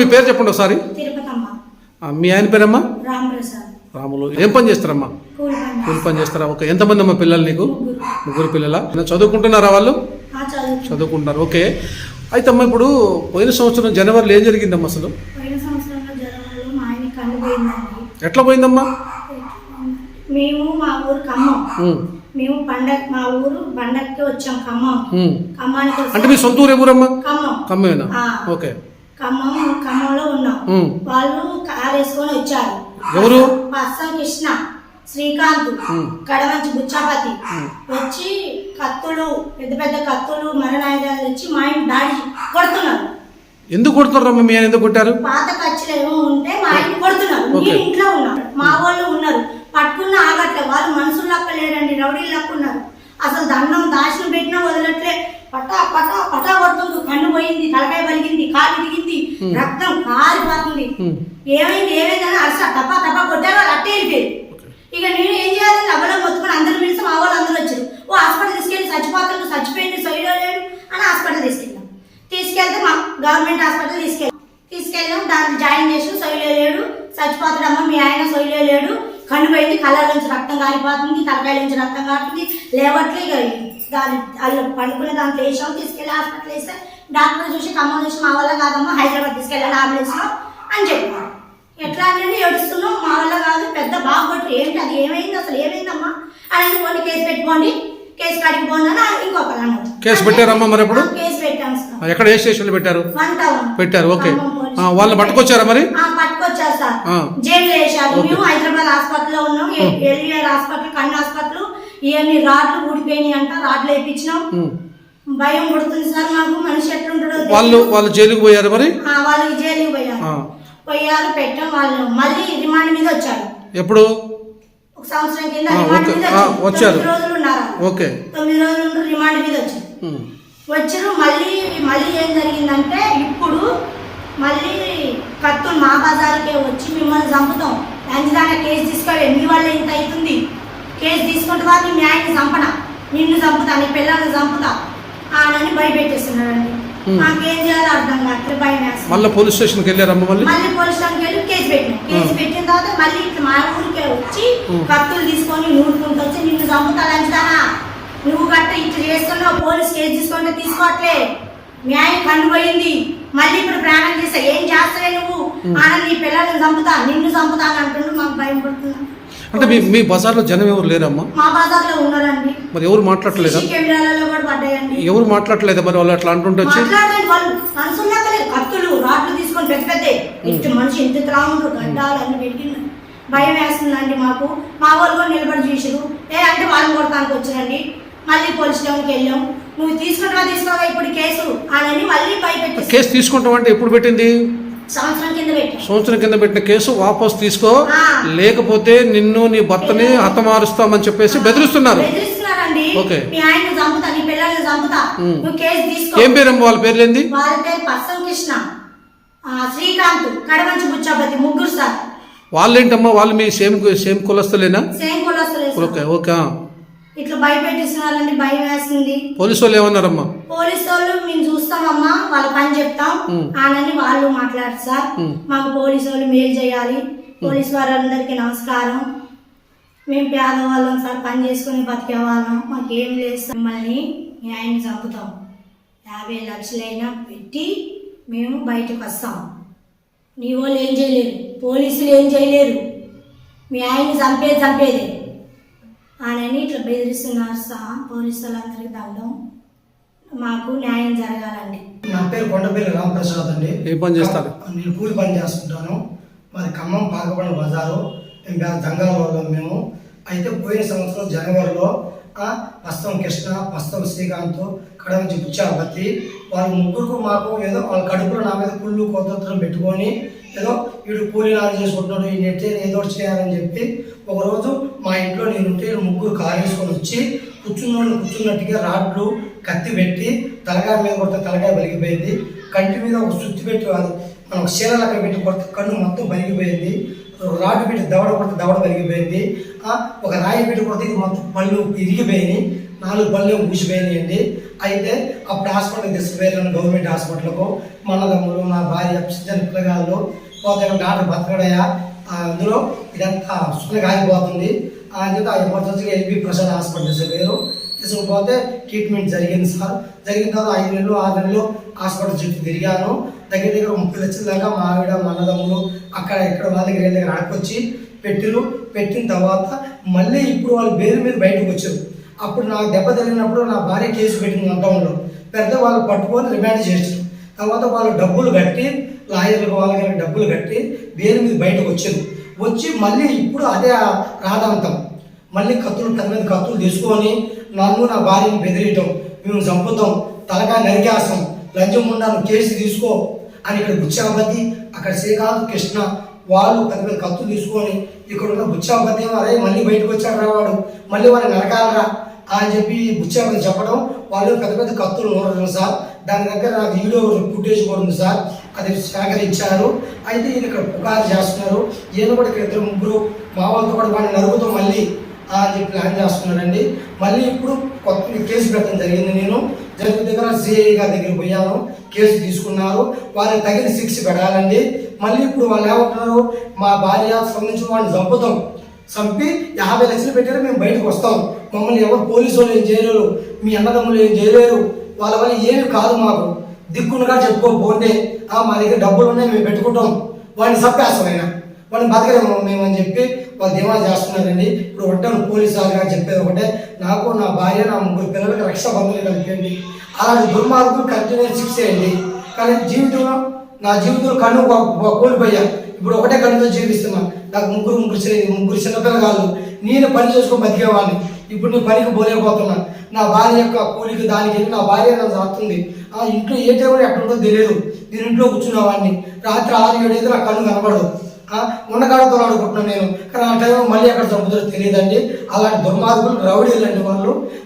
మీ పేరు చెప్పండి ఒకసారి. మీ ఆయన పేరమ్మా? రాములు. ఏం పని చేస్తారమ్మా? కూలి పని చేస్తారా? ఓకే. ఎంతమంది అమ్మా పిల్లలు నీకు? ముగ్గురు పిల్లల. చదువుకుంటున్నారా వాళ్ళు? చదువుకుంటున్నారు. ఓకే. అయితే అమ్మా ఇప్పుడు పోయిన సంవత్సరం జనవరిలో ఏం జరిగిందమ్మా అసలు? ఎట్లా పోయిందమ్మా? మేము మా ఊరు ఖమ్మం, మేము మా ఊరు పండగకి వచ్చాం ఖమ్మం. ఖమ్మానికి అంటే మీ సొంత ఊరు ఎవరమ్మా? ఖమ్మం. ఖమ్మమేనా? ఓకే. ఖమ్మంలో ఉన్నాం. వాళ్ళు కారు వేసుకొని వచ్చారు. ఎవరు? పస్సం కృష్ణ, శ్రీకాంత్, కడమంచి బుచ్చాపతి వచ్చి కత్తులు, పెద్ద పెద్ద కత్తులు, మరణాయుధాలు వచ్చి మా ఆయన దాడి కొడుతున్నారు. ఎందుకు కొడుతున్నారమ్మా? మీ ఆయన ఎందుకు కొట్టారు? పాత ఖర్చులు ఏమో ఉంటే మా ఆయన కొడుతున్నారు. నేను ఇంట్లో ఉన్నారు, మా వాళ్ళు ఉన్నారు, పట్టుకున్న ఆగట్లే. వాళ్ళు మనుషులు లక్క లేరండి, రౌడీలు లక్క ఉన్నారు. అసలు దండం దాచిన పెట్టినా వదలట్లే. పటా పటా పటా కొడుతుంది. కన్ను పోయింది, తలకాయ పలిగింది, కాలు దిగింది, రక్తం కారిపోతుంది. ఏమైంది అని అరిసా తప్పా తప్పా కొట్టారు. వాళ్ళు అట్టే వెళ్ళిపోయారు. ఇక నేను ఏం చేయాలి? లబ్బలో మొత్తుకొని అందరూ పిలిచి మా వాళ్ళు అందరూ వచ్చారు. ఓ హాస్పిటల్ తీసుకెళ్ళి చచ్చిపోతాడు, చచ్చిపోయింది, సైడో లేడు అని హాస్పిటల్ తీసుకెళ్తే మా గవర్నమెంట్ హాస్పిటల్ తీసుకెళ్ళాం. దాన్ని జాయిన్ చేసి సైలో లేడు, చచ్చిపోతాడమ్మా మీ ఆయన, సైలో లేడు, కన్ను పోయింది, కళ్ళ నుంచి రక్తం కారిపోతుంది, తలకాయ నుంచి రక్తం కారుతుంది, లేవట్లే. దాని వాళ్ళు పండుకునే దాంట్లో వేసాం. తీసుకెళ్ళి హాస్పిటల్ వేస్తే డాక్టర్ చూసి ఖమ్మం చూసి మా వల్ల కాదమ్మా హైదరాబాద్ తీసుకెళ్ళాలి అంబులెన్స్లో అని చెప్పారు. ఎట్లా అంటే ఏడుస్తున్నాం, మా వల్ల కాదు, పెద్ద బాగుపట్టు, ఏంటి అది ఏమైంది, అసలు ఏమైందమ్మా అని కొన్ని కేసు పెట్టుకోండి, కేసు కాడికి పోండి అని ఇంకొకరు అన్నారు. కేసు పెట్టారమ్మా? మరి ఎప్పుడు కేసు పెట్టాము. ఎక్కడ? ఏ స్టేషన్లో పెట్టారు? 1 టౌన్ పెట్టారు. ఓకే. వాళ్ళు పట్టుకొచ్చారా? మరి పట్టుకొచ్చారు సార్, జైలు వేశారు. మేము హైదరాబాద్ హాస్పిటల్లో ఉన్నాం, ఎల్వీఆర్ హాస్పిటల్, కన్ను హాస్పిటల్. ఇవన్నీ రాడ్లు ఊడిపోయినాయి అంట, రాడ్లు వేయించినాం. భయం పడుతుంది సార్ మాకు, మనిషి ఎట్లుంటాడో. వాళ్ళు జైలుకి పోయారు? మరి వాళ్ళు జైలుకి పోయారు పెట్టాం. వాళ్ళు మళ్ళీ రిమాండ్ మీద వచ్చారు. ఎప్పుడు? 1 సంవత్సరం కింద రిమాండ్ మీద వచ్చారు. 9 రోజులు ఉన్నారు. ఓకే. 9 రోజులు రిమాండ్ మీద వచ్చారు. మళ్ళీ ఏం జరిగిందంటే ఇప్పుడు మళ్ళీ కత్తులు మా బజార్కే వచ్చి మిమ్మల్ని చంపుతాం, అంజదాకా కేసు తీసుకోవాలి, మీ వల్ల ఇంత అవుతుంది, కేసు తీసుకుంటే వాళ్ళు మీ ఆయన్ని చంపనా, నిన్ను చంపుతా, నీ పిల్లల్ని చంపుతా అని భయపెట్టేస్తున్నారండి. మాకేం చేయాలో అర్థం కాదు, భయం వేస్తుంది. మళ్ళీ పోలీస్ స్టేషన్కి వెళ్ళారమ్మ? మళ్ళీ పోలీస్ స్టేషన్కి వెళ్ళి కేసు పెట్టినాం. కేసు పెట్టిన తర్వాత మళ్ళీ ఇట్లా మా ఊరికే వచ్చి కత్తులు తీసుకొని నూరుకుంటూ వచ్చి నిన్ను చంపుతా, అంజదానా నువ్వు గట్ట ఇట్లా చేస్తున్నావు, పోలీస్ కేసు తీసుకుంటే తీసుకోవట్లే, మీ ఆయన కన్ను పోయింది, మళ్ళీ ఇప్పుడు ప్రాణం చేస్తా, ఏం చేస్తావే నువ్వు అని, నీ పిల్లల్ని చంపుతా, నిన్ను చంపుతా అని అంటుండ్రు. మాకు భయం పడుతుంది. అంటే మీ బజార్లో జనం ఎవరు లేరమ్మా? మా బజార్లో ఉన్నారండి. మరి ఎవరు మాట్లాడలేదా? కెమెరాలలో కూడా పడ్డాయండి. ఎవరు మాట్లాడలేదా? మరి వాళ్ళు అట్లా అంటుంటే వాళ్ళు మనసున్నాకలేదు, కత్తులు రాట్లు తీసుకొని పెద్ద పెద్ద ఇష్ట మనిషి ఎంత త్రాముడు, గడ్డాలు అన్ని పెట్టింది. భయం వేస్తుందండి మాకు. మా వాళ్ళు కూడా నిలబడి చూసారు. అంటే వాళ్ళని కొడతానికి వచ్చారండి. మళ్ళీ పోలీస్ స్టేషన్కి వెళ్ళాం. నువ్వు తీసుకోవా ఇప్పుడు కేసు అని మళ్ళీ భయపెట్టి. కేసు తీసుకుంటాం అంటే ఎప్పుడు పెట్టింది? సంవత్సరం కింద పెట్టిన కేసు వాపసు తీసుకో, లేకపోతే నిన్ను నీ భర్తని హతమారుస్తామని చెప్పేసి బెదిరిస్తున్నారు. ఓకే. ఏం పేరమ్మా వాళ్ళ పేర్లు? ఏంది వాళ్ళ పేరు? పస్సం కృష్ణ, శ్రీకాంత్, కడమంచి బుచ్చాపతి, ముగ్గురు సార్. వాళ్ళేంటమ్మా? వాళ్ళు మీ సేమ్ కులస్తులేనా? సేమ్ కులస్తులే. ఓకే. ఓకే. ఇట్లా భయపెట్టిస్తున్నారండి, భయం వేస్తుంది. పోలీసు వాళ్ళు ఏమన్నారమ్మా? పోలీసు వాళ్ళు మేము చూస్తామమ్మా, వాళ్ళ పని చెప్తాం అని వాళ్ళు మాట్లాడారు సార్. మాకు పోలీసు వాళ్ళు మేలు చేయాలి. పోలీసు వారందరికీ నమస్కారం. మేము పేదవాళ్ళం సార్, పని చేసుకుని బతికేవాళ్ళం, మాకేం లేదు. మిమ్మల్ని మీ ఆయన్ని చంపుతాం, 50 లక్షలైనా పెట్టి మేము బయటకు వస్తాం. నీ వాళ్ళు ఏం చేయలేరు, పోలీసులు ఏం చేయలేరు, మీ ఆయన్ని చంపేదే అని ఇట్లా బెదిరిస్తున్నారు సార్. పోలీసు వాళ్ళందరికీ దండం, మాకు న్యాయం జరగాలండి. నా పేరు కొండపల్లి రామప్రసాద్ అండి. ఏ పని చేస్తారు? నేను కూలి పని చేస్తుంటాను. మాది ఖమ్మం పాకపల్లి బజారు. మేము దంగాల వాళ్ళం మేము. అయితే పోయిన సంవత్సరం జనవరిలో పస్తం కృష్ణ, పస్తం శ్రీకాంత్, కడమంచి బుచ్చాపతి వాళ్ళు ముగ్గురు మాకు ఏదో వాళ్ళ కడుపులో నా మీద కుళ్ళు కొత్తరం పెట్టుకొని ఏదో వీడు కూలీ నాలు చేసుకుంటున్నాడు, ఈ నెట్టే ఏదో చేయాలని చెప్పి ఒకరోజు మా ఇంట్లో నేనుంటే ముగ్గురు కారు వేసుకొని వచ్చి కూర్చున్నట్టుగా రాడ్లు కత్తి పెట్టి తలకాయ మీద కొడితే తలకాయ బలిగిపోయింది, కంటి మీద ఒక సుత్తి పెట్టి మనం చీరలక్కడ పెట్టి కొడితే కన్ను మొత్తం బలిగిపోయింది, రాడ్డు పెట్టి దవడ కొడితే దవడ బలిగిపోయింది, ఒక రాయి పెట్టి కొడితే ఇది మొత్తం పళ్ళు ఇరిగిపోయినాయి, 4 పళ్ళు ఊసిపోయినాయండి. అయితే అప్పుడు హాస్పిటల్కి తీసుకుపోయాను, గవర్నమెంట్ హాస్పిటల్కు. మా అన్నదమ్ములు, నా భార్య, చిన్న పిల్లగాళ్ళు పోతే డాక్టర్ బతకడయ్యా, అందులో ఇదంతా సుఖంగా ఆగిపోతుంది అని చెప్పి ఆ ఎమర్జెన్సీగా ఎల్బీ ప్రసాద్ హాస్పిటల్ తీసుకుపోయారు. తీసుకుపోతే ట్రీట్మెంట్ జరిగింది సార్. జరిగిన తర్వాత 5 నెలలు 6 నెలలు హాస్పిటల్ చుట్టూ తిరిగాను. దగ్గర 30 లక్షల దాకా మా ఆవిడ, మా అన్నదమ్ములు అక్కడ ఇక్కడ వాళ్ళ దగ్గర అడకొచ్చి పెట్టిన తర్వాత మళ్ళీ ఇప్పుడు వాళ్ళు బెయిల్ మీద బయటకు వచ్చారు. అప్పుడు నాకు దెబ్బ తగిలినప్పుడు నా భార్య కేసు పెట్టింది అంటంలో పెద్ద వాళ్ళు పట్టుకొని రిమాండ్ చేశారు. తర్వాత వాళ్ళు డబ్బులు కట్టి, లాయర్లకు వాళ్ళకి డబ్బులు కట్టి బెయిల్ మీద బయటకు వచ్చి మళ్ళీ ఇప్పుడు అదే రాధాంతం మళ్ళీ పెద్ద మీద కత్తులు తీసుకొని నన్ను నా భార్యని బెదిరియటం, మేము చంపుతాం, తలకాయ నరికేస్తాం, లంచం ఉండాలి, కేసు తీసుకో అని ఇక్కడ బుచ్చాపతి, అక్కడ శ్రీకాంత్, కృష్ణ వాళ్ళు పెద్ద పెద్ద కత్తులు తీసుకొని ఇక్కడ ఉన్న బుచ్చాపతి అదే మళ్ళీ బయటకు వచ్చాడు రావాడు, మళ్ళీ వాళ్ళని నరకాలరా అని చెప్పి బుచ్చాపతి చెప్పడం, వాళ్ళు పెద్ద పెద్ద కత్తులు నూరడం సార్. దాని దగ్గర నాకు వీడియో ఫుటేజ్ కూడా ఉంది సార్, అది సేకరించారు. అయితే ఈయన ఇక్కడ పుకారు చేస్తున్నారు. ఈయన కూడా ఇక్కడ 2-3 మా వాళ్ళతో కూడా వాడిని నరుగుతాం మళ్ళీ అని చెప్పి ప్లాన్ చేస్తున్నారండి. మళ్ళీ ఇప్పుడు కొత్త కేసు పెట్టడం జరిగింది. నేను జరిగిన దగ్గర సిఐ గారి దగ్గర పోయాను, కేసు తీసుకున్నారు. వాళ్ళకి తగిన శిక్ష పెట్టాలండి. మళ్ళీ ఇప్పుడు వాళ్ళు ఏమంటున్నారు, మా భార్య సంబంధించిన వాడిని చంపి 50 లక్షలు పెట్టారు, మేము బయటకు వస్తాం, మమ్మల్ని ఎవరు పోలీసు వాళ్ళు ఏం చేయలేరు, మీ అన్నదమ్ములు ఏం చేయలేరు, వాళ్ళ వల్ల ఏమి కాదు, మాకు దిక్కునుగా చెప్పుకోపోతే మా దగ్గర డబ్బులు ఉన్నాయి, మేము పెట్టుకుంటాం, వాడిని చంపేస్తాం, వాడిని బతకలేము మేము అని చెప్పి వాళ్ళు డిమాండ్ చేస్తున్నారండి. ఇప్పుడు ఉంటాను పోలీసు వాళ్ళగా చెప్పేది ఒకటే, నాకు, నా భార్య, నా 3 పిల్లలకి రక్షాబంధులు కలిపండి. అలాంటి దుర్మార్గులు కంటిన్యూ శిక్ష చేయండి. కానీ నా జీవితంలో కన్ను కోల్పోయా, ఇప్పుడు ఒకటే కన్నుతో జీవిస్తున్నా. నాకు ముగ్గురు చిన్నపిల్లగాళ్ళు, నేను పని చేసుకొని బతికేవాడిని. ఇప్పుడు నేను పనికి పోలేకపోతున్నా. నా భార్య యొక్క కూలికి దానికి వెళ్ళి నా భార్య నన్ను రాస్తుంది. ఇంట్లో ఏ టైంలో ఎక్కడుంటో తెలియదు. నేను ఇంట్లో కూర్చున్నవాడిని. రాత్రి 6-7 అయితే నా కన్ను కనబడదు. ఉండగాడతో ఆడుకుంటున్నాను నేను. కానీ ఆ టైంలో మళ్ళీ ఎక్కడ చంపుతారో తెలియదండి. అలాంటి దుర్మార్గులు, రౌడీలు అండి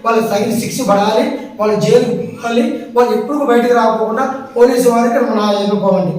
వాళ్ళకి తగిన శిక్ష పడాలి, వాళ్ళు జైలుకి పోవాలి, వాళ్ళు ఎప్పుడు బయటకు రాకపోకుండా పోలీసు వారికి నా ఎన్నుకోవండి.